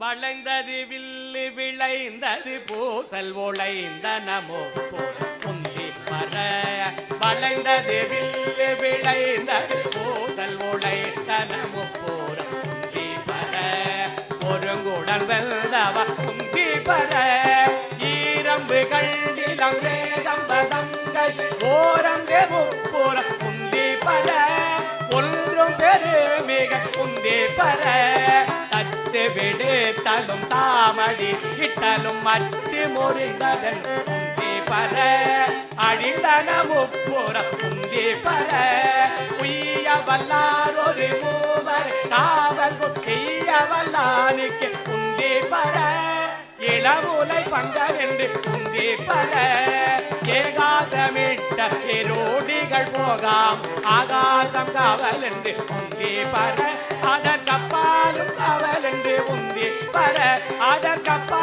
வளைந்தது வில்லு விளைந்தது பூசல் ஒளைந்தனமோ குந்தி பர வளைந்தது வில்லு விளைந்தது பூசல் ஒளைந்தனமோ குந்தி பர ஒருங்குடல் வெல்தவ குந்தி பர ஈரம்பு கண்டிலம் வேதம்பதங்கள் ஓரங்கே முப்புற குந்தி பர ஒன்றும் பெருமிக குந்தி பர விடுத்தலும் தாமடி இட்டலும் அச்சு முறிந்ததன் குந்தி பர அடிந்தன முப்புற குந்தி பர உய்ய வல்லார் ஒரு மூவர் காவல் செய்ய வல்லானுக்கு குந்தி பர இளமுலை பங்கவென்று குந்தி பர ஏகாசமிட்ட எரோடிகள் போகாம் ஆகாசம் காவல் என்று குந்தி பர அதற்கப்பாலும் காவல் என்று உந்தி பர அதற்கப்ப